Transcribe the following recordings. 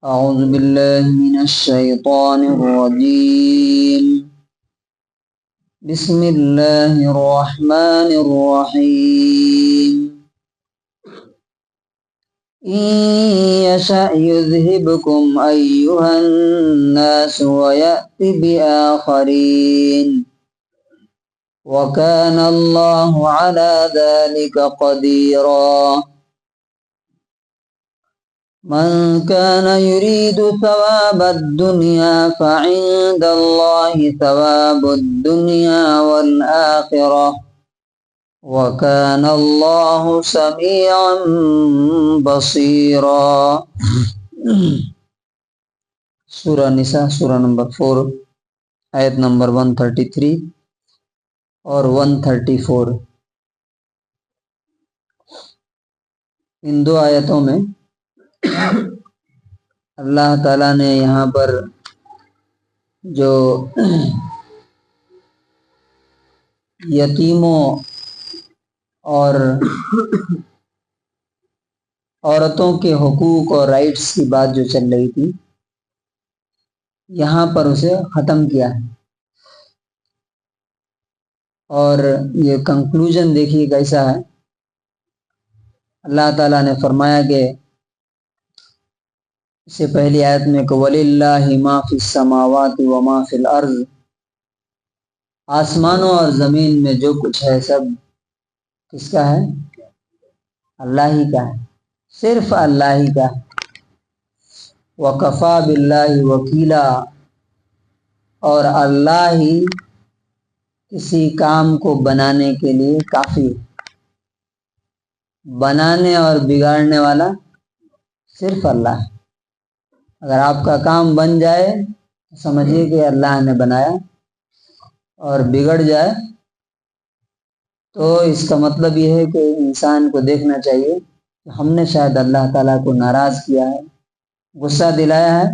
أعوذ بالله من الشيطان الرجيم. بسم الله الرحمن الرحيم. إن يشأ يذهبكم أيها الناس ويأت بآخرين وكان الله على ذلك قديرا. من كان يريد ثواب الدنيا فعند الله ثواب الدنيا والآخرة وكان الله سميعا بصيرا. سورہ نساء سورہ نمبر 4 آیت نمبر 133 اور 134. ان دو آیتوں میں اللہ تعالیٰ نے یہاں پر جو یتیموں اور عورتوں کے حقوق اور رائٹس کی بات جو چل رہی تھی یہاں پر اسے ختم کیا ہے. اور یہ کنکلوژن دیکھیے کیسا ہے. اللہ تعالیٰ نے فرمایا کہ اس سے پہلی آیت میں کہ وَلِلَّهِ مَا فِي السَّمَاوَاتِ وَمَا فِي الْأَرْضِ، آسمانوں اور زمین میں جو کچھ ہے سب کس کا ہے؟ اللہ ہی کا ہے، صرف اللہ ہی کا ہے. وَكَفَى بِاللَّهِ وَكِيلًا، اور اللہ ہی کسی کام کو بنانے کے لیے کافی ہے. بنانے اور بگاڑنے والا صرف اللہ ہے. اگر آپ کا کام بن جائے تو سمجھیے کہ اللہ نے بنایا، اور بگڑ جائے تو اس کا مطلب یہ ہے کہ انسان کو دیکھنا چاہیے کہ ہم نے شاید اللہ تعالیٰ کو ناراض کیا ہے، غصہ دلایا ہے،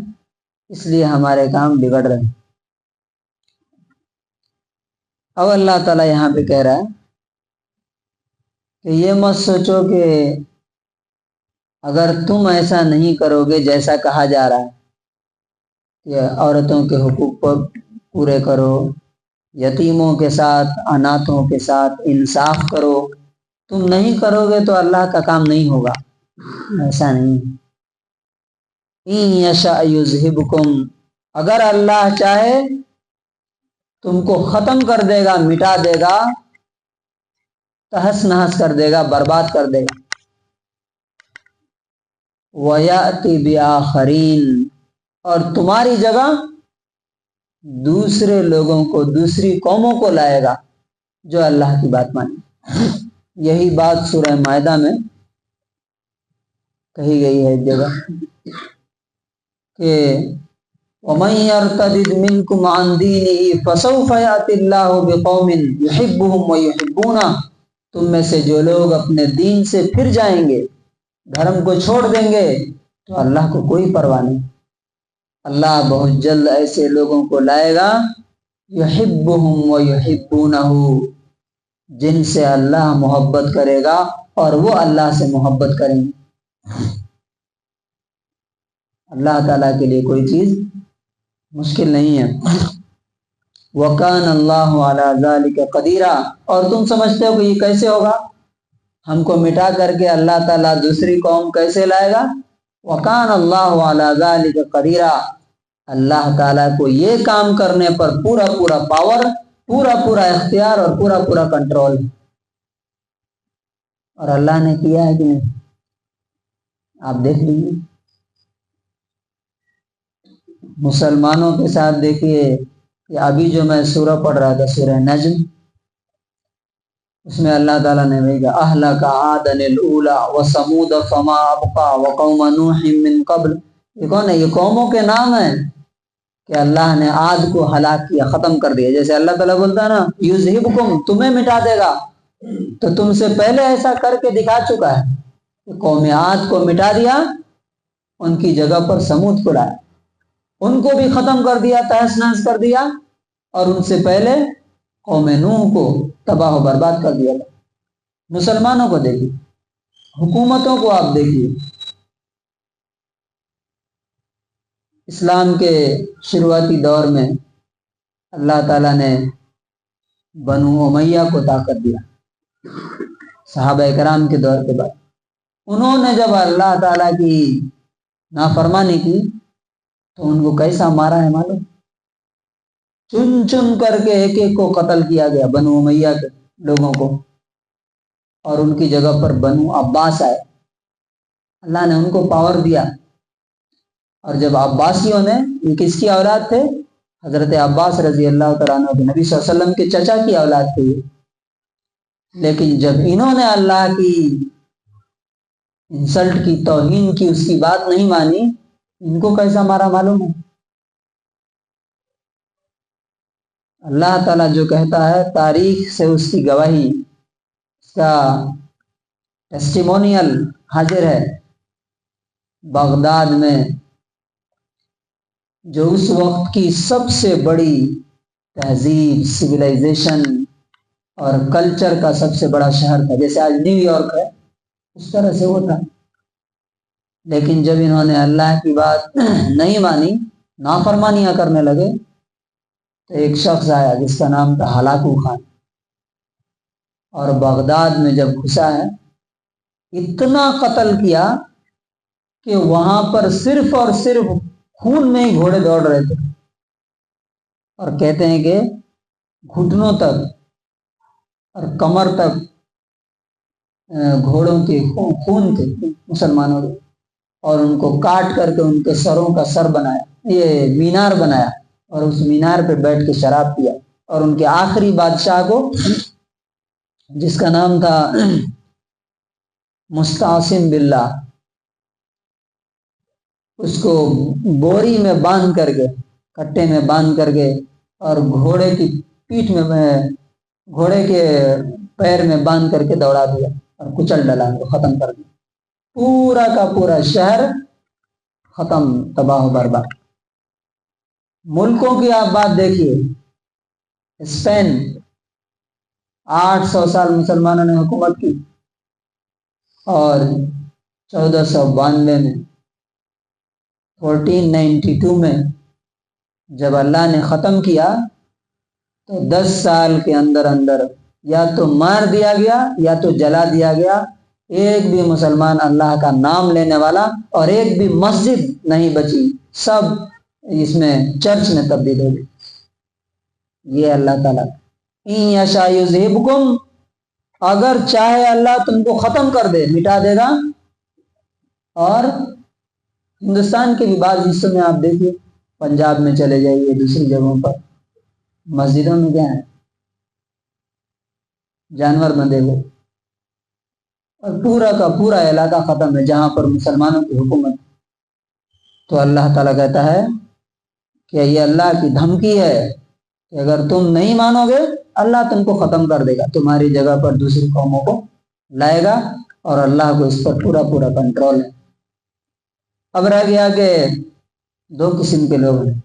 اس لیے ہمارے کام بگڑ رہے ہیں. اب اللہ تعالیٰ یہاں پہ کہہ رہا ہے کہ یہ مت سوچو کہ اگر تم ایسا نہیں کرو گے جیسا کہا جا رہا ہے کہ عورتوں کے حقوق پر پورے کرو، یتیموں کے ساتھ اناتھوں کے ساتھ انصاف کرو، تم نہیں کرو گے تو اللہ کا کام نہیں ہوگا. ایسا نہیں. ان یشاء یذہبکم، اگر اللہ چاہے تم کو ختم کر دے گا، مٹا دے گا، تہس نہس کر دے گا، برباد کر دے گا. وَيَأْتِ بِآخَرِينَ، اور تمہاری جگہ دوسرے لوگوں کو، دوسری قوموں کو لائے گا جو اللہ کی بات مانے. یہی بات سورہ مائدہ میں کہی گئی ہے ایک جگہ کہ وَمَن يَرْتَدِدْ مِنْكُمْ عَنْ دِينِهِ فَسَوْفَ يَأْتِ اللَّهُ بِقَوْمٍ يُحِبُّهُمْ وَيُحِبُّونَهُ، تم میں سے جو لوگ اپنے دین سے پھر جائیں گے، دھرم کو چھوڑ دیں گے، تو اللہ کو کوئی پرواہ نہیں. اللہ بہت جلد ایسے لوگوں کو لائے گا یحبہم ویحبونہ، جن سے اللہ محبت کرے گا اور وہ اللہ سے محبت کریں گے. اللہ تعالیٰ کے لیے کوئی چیز مشکل نہیں ہے. وَكَانَ اللَّهُ عَلَى ذَلِكَ قَدِيرًا، اور تم سمجھتے ہو کہ یہ کیسے ہوگا؟ ہم کو مٹا کر کے اللہ تعالیٰ دوسری قوم کیسے لائے گا؟ وَكَانَ اللَّهُ عَلَى ذَلِكَ قَدِيرًا، اللہ تعالیٰ کو یہ کام کرنے پر پورا پورا پاور، پورا پورا اختیار اور پورا پورا کنٹرول. اور اللہ نے کیا ہے کہ نہیں؟ آپ دیکھ لیجیے. مسلمانوں کے ساتھ دیکھیے کہ ابھی جو میں سورہ پڑھ رہا تھا سورہ نجم، اس میں اللہ تعالیٰ نے بھیجا اہلک عادن الاولی وثمود فما ابقى وقوم نوح من قبل. یہ کون ہے؟ یہ قوموں کے نام ہیں کہ اللہ نے عاد کو ہلاک کیا، ختم کر دیا. جیسے اللہ تعالیٰ بولتا ہے نا یذہبکم، تمہیں مٹا دے گا، تو تم سے پہلے ایسا کر کے دکھا چکا ہے کہ قوم عاد کو مٹا دیا، ان کی جگہ پر سمود کو لایا، ان کو بھی ختم کر دیا، تہس نہس کر دیا. اور ان سے پہلے قوم نوح کو تباہ و برباد کر دیا. مسلمانوں کو دیکھیے، حکومتوں کو آپ دیکھیے، اسلام کے شروعاتی دور میں اللہ تعالیٰ نے بنو امیہ کو طاقت دیا صحابہ کرام کے دور کے بعد. انہوں نے جب اللہ تعالیٰ کی نافرمانی کی تو ان کو کیسا مارا ہے معلوم؟ چن چن کر کے ایک ایک کو قتل کیا گیا، بنو امیہ کے لوگوں کو، اور ان کی جگہ پر بنو عباس آئے. اللہ نے ان کو پاور دیا. اور جب عباسیوں نے، یہ کس کی اولاد تھے؟ حضرت عباس رضی اللہ تعالیٰ عنہ کے، نبی صلی اللہ علیہ وسلم کے چچا کی اولاد تھے. لیکن جب انہوں نے اللہ کی انسلٹ کی، توہین کی، اس کی بات نہیں مانی، ان کو کیسا مارا معلوم ہے؟ اللہ تعالیٰ جو کہتا ہے تاریخ سے اس کی گواہی، اس کا ٹیسٹیمونیل حاضر ہے. بغداد میں جو اس وقت کی سب سے بڑی تہذیب، سویلائزیشن اور کلچر کا سب سے بڑا شہر تھا، جیسے آج نیو یارک ہے اس طرح سے وہ تھا. لیکن جب انہوں نے اللہ کی بات نہیں مانی، نافرمانیاں کرنے لگے، تو ایک شخص آیا جس کا نام تھا ہلاکو خان، اور بغداد میں جب گھسا ہے اتنا قتل کیا کہ وہاں پر صرف اور صرف خون میں ہی گھوڑے دوڑ رہے تھے. اور کہتے ہیں کہ گھٹنوں تک اور کمر تک گھوڑوں کے خون تھے مسلمانوں کے، اور ان کو کاٹ کر کے ان کے سروں کا سر بنایا، یہ مینار بنایا، اور اس مینار پہ بیٹھ کے شراب پیا. اور ان کے آخری بادشاہ کو، جس کا نام تھا مستعصم باللہ، اس کو بوری میں باندھ کر کے، کٹے میں باندھ کر کے، اور گھوڑے کی پیٹھ میں، گھوڑے کے پیر میں باندھ کر کے دوڑا دیا اور کچل ڈالا، ان کو ختم کر دیا. پورا کا پورا شہر ختم، تباہ و برباد. ملکوں کی آپ بات دیکھیے، اسپین 800 سال مسلمانوں نے حکومت کی، اور 1492 میں 1492 میں جب اللہ نے ختم کیا تو 10 سال کے اندر اندر یا تو مار دیا گیا یا تو جلا دیا گیا. ایک بھی مسلمان اللہ کا نام لینے والا اور ایک بھی مسجد نہیں بچی، سب اس میں چرچ میں تبدیل ہو گئی. یہ اللہ تعالیٰ ان یشاء یذہبکم، اگر چاہے اللہ تم کو ختم کر دے، مٹا دے گا. اور ہندوستان کے بھی بعض حصوں میں آپ دیکھیے، پنجاب میں چلے جائیے، دوسری جگہوں پر مسجدوں میں کیا ہے؟ جانور بندھے ہوئے، اور پورا کا پورا علاقہ ختم ہے جہاں پر مسلمانوں کی حکومت. تو اللہ تعالیٰ کہتا ہے کہ یہ اللہ کی دھمکی ہے کہ اگر تم نہیں مانو گے اللہ تم کو ختم کر دے گا، تمہاری جگہ پر دوسری قوموں کو لائے گا، اور اللہ کو اس پر پورا پورا کنٹرول ہے. اب رہ گیا کہ 2 قسم کے لوگ ہیں.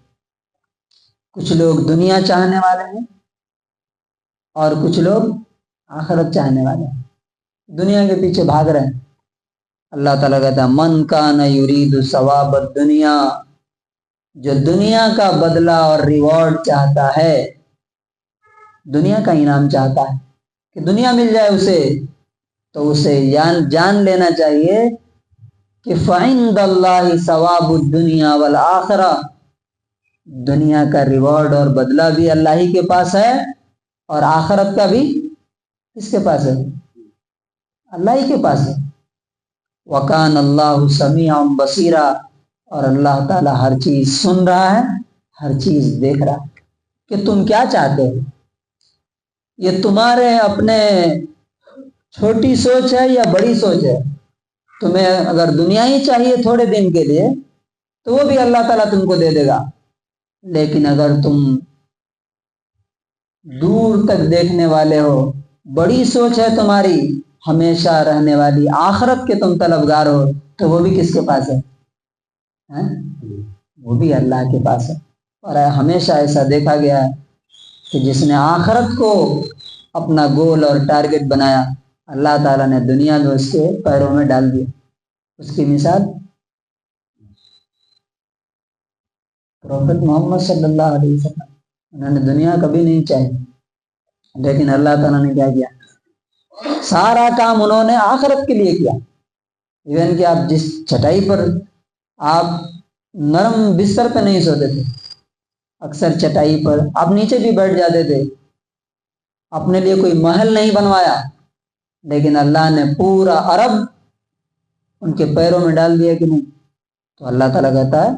کچھ لوگ دنیا چاہنے والے ہیں اور کچھ لوگ آخرت چاہنے والے ہیں، دنیا کے پیچھے بھاگ رہے ہیں. اللہ تعالیٰ کہتا ہے من کان یرید ثواب الدنیا، جو دنیا کا بدلہ اور ریوارڈ چاہتا ہے، دنیا کا انعام چاہتا ہے کہ دنیا مل جائے اسے، تو اسے جان لینا چاہیے کہ فعند اللہ ثواب الدنیا والآخرہ، دنیا کا ریوارڈ اور بدلہ بھی اللہ ہی کے پاس ہے، اور آخرت کا بھی کس کے پاس ہے؟ اللہ ہی کے پاس ہے. وکان اللہ سمیعا بصیرا، اور اللہ تعالیٰ ہر چیز سن رہا ہے، ہر چیز دیکھ رہا ہے. کہ تم کیا چاہتے ہو؟ یہ تمہارے اپنے چھوٹی سوچ ہے یا بڑی سوچ ہے؟ تمہیں اگر دنیا ہی چاہیے تھوڑے دن کے لیے تو وہ بھی اللہ تعالیٰ تم کو دے دے گا، لیکن اگر تم دور تک دیکھنے والے ہو، بڑی سوچ ہے تمہاری، ہمیشہ رہنے والی آخرت کے تم طلبگار ہو، تو وہ بھی کس کے پاس ہے؟ وہ بھی اللہ کے پاس ہے. اور ہمیشہ ایسا دیکھا گیا ہے کہ جس نے آخرت کو اپنا گول اور ٹارگٹ بنایا، اللہ تعالیٰ نے دنیا میں اس کے پیروں میں ڈال دیا. اس کی مثال پروفیٹ محمد صلی اللہ علیہ وسلم انہوں نے دنیا کبھی نہیں چاہی، لیکن اللہ تعالیٰ نے کیا کیا؟ سارا کام انہوں نے آخرت کے لیے کیا۔ ایون کہ آپ جس چٹائی پر آپ نرم بستر پہ نہیں سوتے تھے، اکثر چٹائی پر آپ نیچے بھی بیٹھ جاتے تھے، اپنے لیے کوئی محل نہیں بنوایا، لیکن اللہ نے پورا عرب ان کے پیروں میں ڈال دیا کہ نہیں؟ تو اللہ تعالیٰ کہتا ہے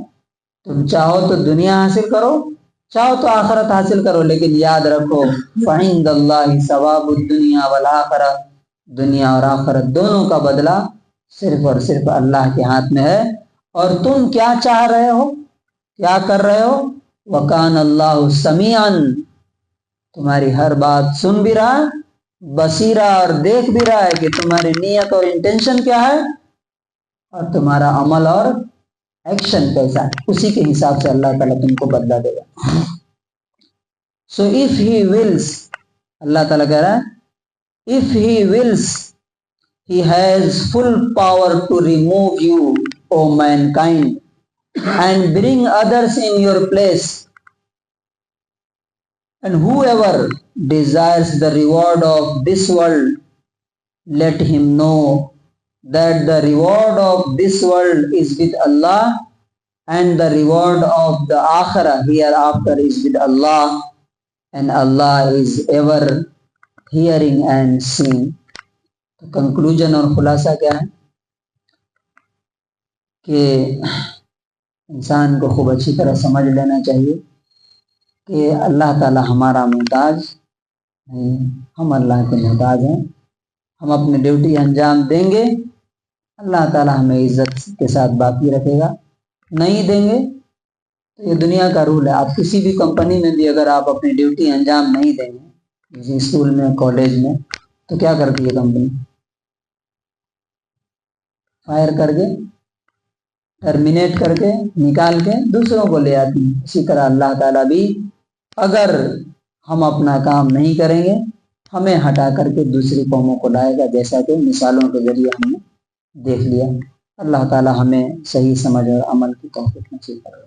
تم چاہو تو دنیا حاصل کرو، چاہو تو آخرت حاصل کرو، لیکن یاد رکھو فعند اللہ ثواب الدنیا والآخرہ، دنیا اور آخرت دونوں کا بدلہ صرف اور صرف اللہ کے ہاتھ میں ہے۔ اور تم کیا چاہ رہے ہو، کیا کر رہے ہو؟ وَكَانَ اللَّهُ سَمِيعًا، تمہاری ہر بات سن بھی رہا ہے، بصیرہ اور دیکھ بھی رہا ہے کہ تمہاری نیت اور انٹینشن کیا ہے اور تمہارا عمل اور ایکشن کیسا ہے، اسی کے حساب سے اللہ تعالیٰ تم کو بدلہ دے گا۔ سو اف ہی ولس، اللہ تعالیٰ کہہ رہا ہے if he wills he has full power to remove you O mankind and bring others in your place, and whoever desires the reward of this world, let him know that the reward of this world is with Allah, and the reward of the akhirah hereafter is with Allah, and Allah is ever hearing and seeing. تو conclusion اور خلاصہ کیا ہے کہ انسان کو خوب اچھی طرح سمجھ لینا چاہیے کہ اللہ تعالیٰ ہمارا محتاج نہیں، ہم اللہ کے محتاج ہیں۔ ہم اپنی ڈیوٹی انجام دیں گے، اللہ تعالیٰ ہمیں عزت کے ساتھ باقی رکھے گا، نہیں دیں گے تو یہ دنیا کا رول ہے۔ آپ کسی بھی کمپنی میں بھی اگر آپ اپنی ڈیوٹی انجام نہیں دیں گے، کسی اسکول میں، کالج میں، تو کیا کرتی ہے کمپنی؟ فائر کر کے، ٹرمینیٹ کر کے، نکال کے دوسروں کو لے آتی ہے۔ اسی طرح اللہ تعالیٰ بھی اگر ہم اپنا کام نہیں کریں گے، ہمیں ہٹا کر کے دوسری قوموں کو لائے گا، جیسا کہ مثالوں کے ذریعے ہم نے دیکھ لیا۔ اللہ تعالیٰ ہمیں صحیح سمجھ اور عمل کی توفیق نصیب کرے۔